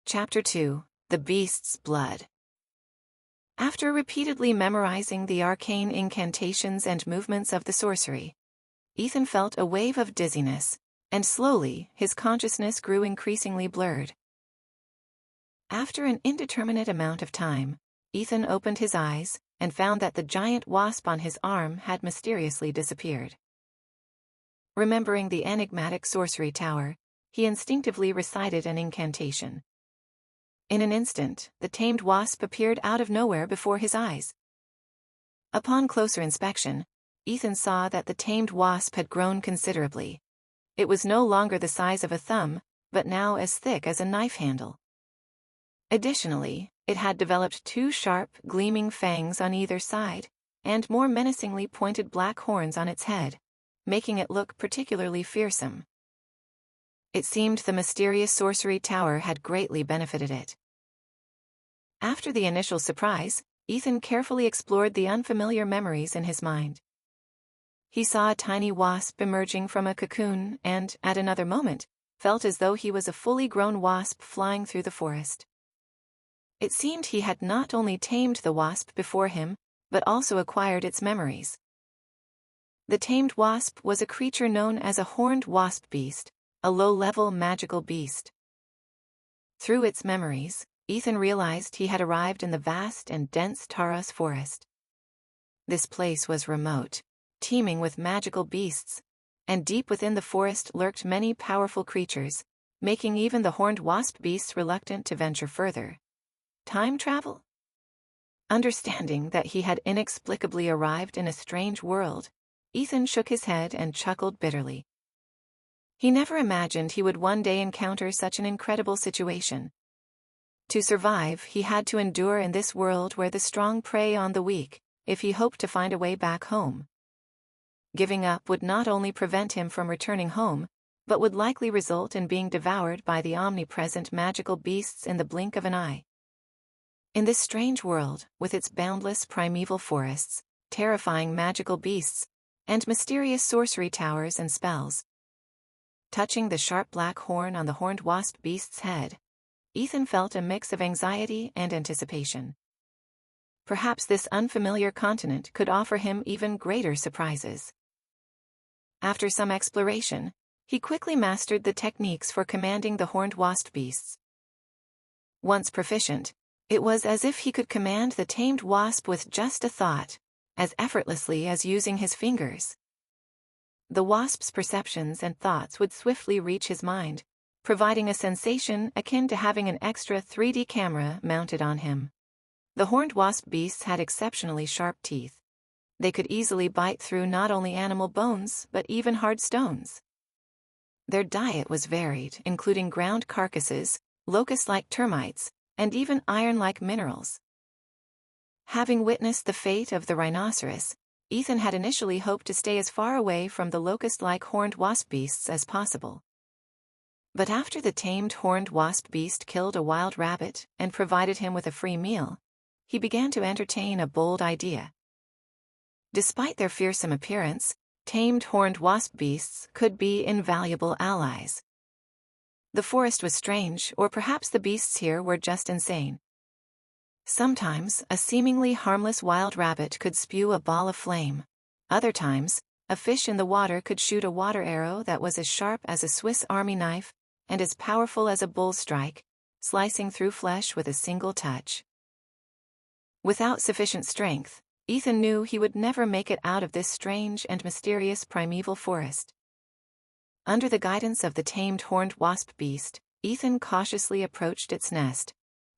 Chapter 2: The Beast's Blood. After repeatedly memorizing the arcane incantations and movements of the sorcery, Ethan felt a wave of dizziness, and slowly his consciousness grew increasingly blurred. After an indeterminate amount of time, Ethan opened his eyes and found that the giant wasp on his arm had mysteriously disappeared. Remembering the enigmatic sorcery tower, he instinctively recited an incantation. In an instant, the tamed wasp appeared out of nowhere before his eyes. Upon closer inspection, Ethan saw that the tamed wasp had grown considerably. It was no longer the size of a thumb, but now as thick as a knife handle. Additionally, it had developed two sharp, gleaming fangs on either side, and more menacingly pointed black horns on its head, making it look particularly fearsome. It seemed the mysterious sorcery tower had greatly benefited it. After the initial surprise, Ethan carefully explored the unfamiliar memories in his mind. He saw a tiny wasp emerging from a cocoon and, at another moment, felt as though he was a fully grown wasp flying through the forest. It seemed he had not only tamed the wasp before him, but also acquired its memories. The tamed wasp was a creature known as a Horned Wasp Beast, a low-level magical beast. Through its memories, Ethan realized he had arrived in the vast and dense Taros forest. This place was remote, teeming with magical beasts, and deep within the forest lurked many powerful creatures, making even the Horned Wasp Beasts reluctant to venture further. Time travel? Understanding that he had inexplicably arrived in a strange world, Ethan shook his head and chuckled bitterly. He never imagined he would one day encounter such an incredible situation. To survive, he had to endure in this world where the strong prey on the weak, if he hoped to find a way back home. Giving up would not only prevent him from returning home, but would likely result in being devoured by the omnipresent magical beasts in the blink of an eye. In this strange world, with its boundless primeval forests, terrifying magical beasts, and mysterious sorcery towers and spells, touching the sharp black horn on the Horned Wasp Beast's head, Ethan felt a mix of anxiety and anticipation. Perhaps this unfamiliar continent could offer him even greater surprises. After some exploration, he quickly mastered the techniques for commanding the Horned Wasp Beasts. Once proficient, it was as if he could command the tamed wasp with just a thought, as effortlessly as using his fingers. The wasp's perceptions and thoughts would swiftly reach his mind, providing a sensation akin to having an extra 3D camera mounted on him. The Horned Wasp Beasts had exceptionally sharp teeth. They could easily bite through not only animal bones but even hard stones. Their diet was varied, including ground carcasses, locust-like termites, and even iron-like minerals. Having witnessed the fate of the rhinoceros, Ethan had initially hoped to stay as far away from the locust-like Horned Wasp Beasts as possible. But after the tamed Horned Wasp Beast killed a wild rabbit and provided him with a free meal, he began to entertain a bold idea. Despite their fearsome appearance, tamed Horned Wasp Beasts could be invaluable allies. The forest was strange, or perhaps the beasts here were just insane. Sometimes, a seemingly harmless wild rabbit could spew a ball of flame. Other times, a fish in the water could shoot a water arrow that was as sharp as a Swiss Army knife and as powerful as a bull's strike, slicing through flesh with a single touch. Without sufficient strength, Ethan knew he would never make it out of this strange and mysterious primeval forest. Under the guidance of the tamed Horned Wasp Beast, Ethan cautiously approached its nest,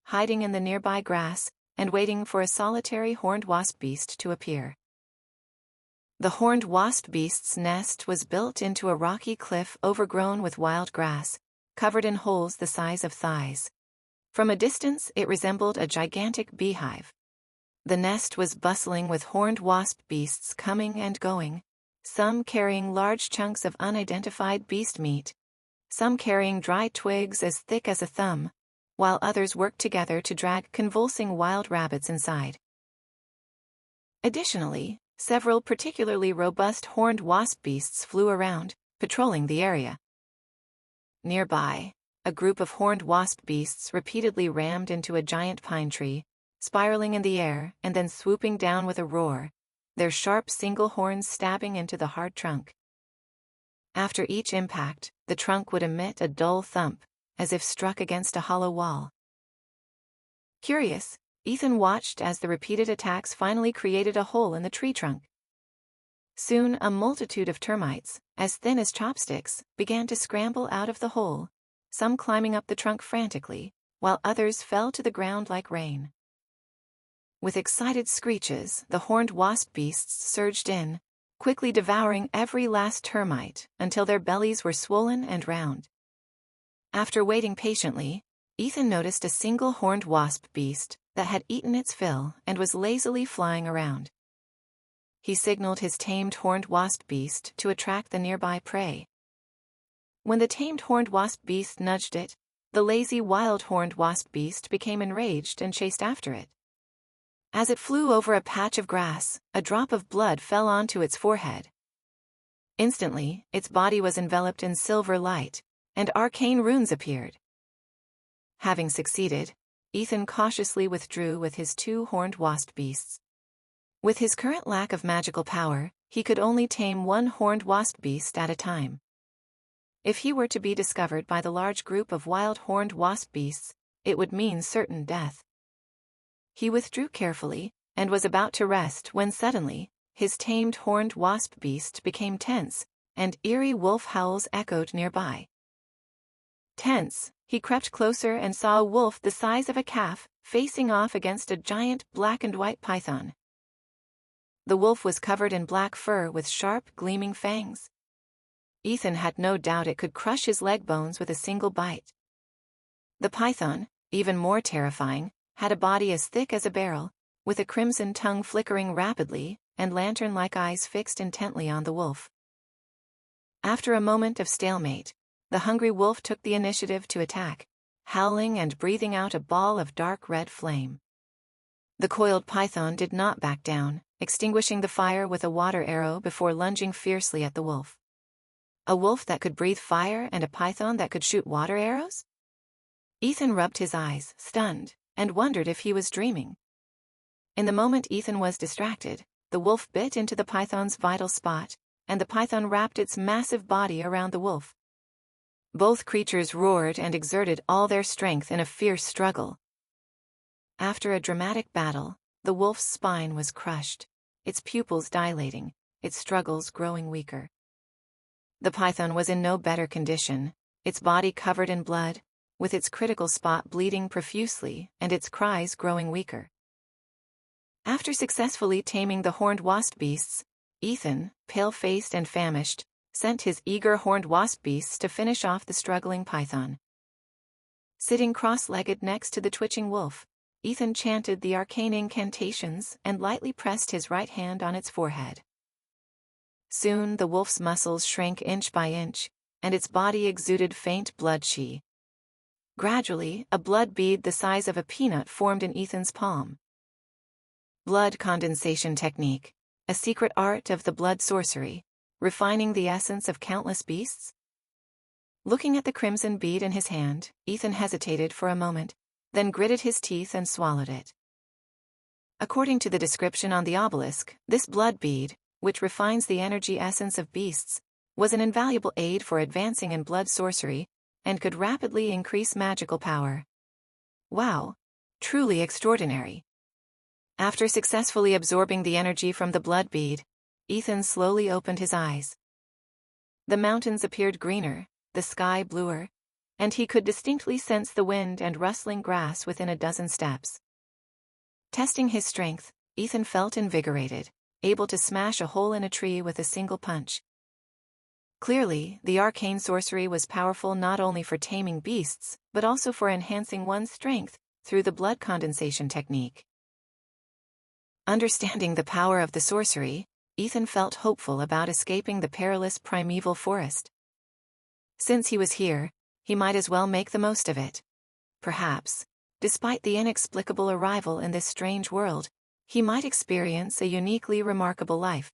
hiding in the nearby grass and waiting for a solitary Horned Wasp Beast to appear. The Horned Wasp Beast's nest was built into a rocky cliff overgrown with wild grass, covered in holes the size of thighs. From a distance it resembled a gigantic beehive. The nest was bustling with Horned Wasp Beasts coming and going, some carrying large chunks of unidentified beast meat, some carrying dry twigs as thick as a thumb, while others worked together to drag convulsing wild rabbits inside. Additionally, several particularly robust Horned Wasp Beasts flew around, patrolling the area. Nearby, a group of horned wasp beasts repeatedly rammed into a giant pine tree, spiraling in the air and then swooping down with a roar, their sharp single horns stabbing into the hard trunk. After each impact, the trunk would emit a dull thump, as if struck against a hollow wall. Curious, Ethan watched as the repeated attacks finally created a hole in the tree trunk. Soon a multitude of termites, as thin as chopsticks, began to scramble out of the hole, some climbing up the trunk frantically, while others fell to the ground like rain. With excited screeches, the horned wasp beasts surged in, quickly devouring every last termite until their bellies were swollen and round. After waiting patiently, Ethan noticed a single horned wasp beast that had eaten its fill and was lazily flying around. He signaled his tamed horned wasp beast to attract the nearby prey. When the tamed horned wasp beast nudged it, the lazy wild horned wasp beast became enraged and chased after it. As it flew over a patch of grass, a drop of blood fell onto its forehead. Instantly, its body was enveloped in silver light, and arcane runes appeared. Having succeeded, Ethan cautiously withdrew with his 2 horned wasp beasts. With his current lack of magical power, he could only tame 1 horned wasp beast at a time. If he were to be discovered by the large group of wild horned wasp beasts, it would mean certain death. He withdrew carefully, and was about to rest when suddenly, his tamed horned wasp beast became tense, and eerie wolf howls echoed nearby. Tense, he crept closer and saw a wolf the size of a calf, facing off against a giant black and white python. The wolf was covered in black fur with sharp, gleaming fangs. Ethan had no doubt it could crush his leg bones with a single bite. The python, even more terrifying, had a body as thick as a barrel, with a crimson tongue flickering rapidly, and lantern-like eyes fixed intently on the wolf. After a moment of stalemate, the hungry wolf took the initiative to attack, howling and breathing out a ball of dark red flame. The coiled python did not back down, extinguishing the fire with a water arrow before lunging fiercely at the wolf. A wolf that could breathe fire and a python that could shoot water arrows? Ethan rubbed his eyes, stunned, and wondered if he was dreaming. In the moment Ethan was distracted, the wolf bit into the python's vital spot, and the python wrapped its massive body around the wolf. Both creatures roared and exerted all their strength in a fierce struggle. After a dramatic battle, the wolf's spine was crushed, its pupils dilating, its struggles growing weaker. The python was in no better condition, its body covered in blood, with its critical spot bleeding profusely and its cries growing weaker. After successfully taming the horned wasp beasts, Ethan, pale-faced and famished, sent his eager horned wasp beasts to finish off the struggling python. Sitting cross-legged next to the twitching wolf, Ethan chanted the arcane incantations and lightly pressed his right hand on its forehead. Soon the wolf's muscles shrank inch by inch, and its body exuded faint blood chi. Gradually, a blood bead the size of a peanut formed in Ethan's palm. Blood condensation technique, a secret art of the blood sorcery, refining the essence of countless beasts? Looking at the crimson bead in his hand, Ethan hesitated for a moment, then gritted his teeth and swallowed it. According to the description on the obelisk, this blood bead, which refines the energy essence of beasts, was an invaluable aid for advancing in blood sorcery, and could rapidly increase magical power. Wow! Truly extraordinary. After successfully absorbing the energy from the blood bead, Ethan slowly opened his eyes. The mountains appeared greener, the sky bluer, and he could distinctly sense the wind and rustling grass within a dozen steps. Testing his strength, Ethan felt invigorated, able to smash a hole in a tree with a single punch. Clearly, the arcane sorcery was powerful not only for taming beasts, but also for enhancing one's strength through the blood condensation technique. Understanding the power of the sorcery, Ethan felt hopeful about escaping the perilous primeval forest. Since he was here, he might as well make the most of it. Perhaps, despite the inexplicable arrival in this strange world, he might experience a uniquely remarkable life.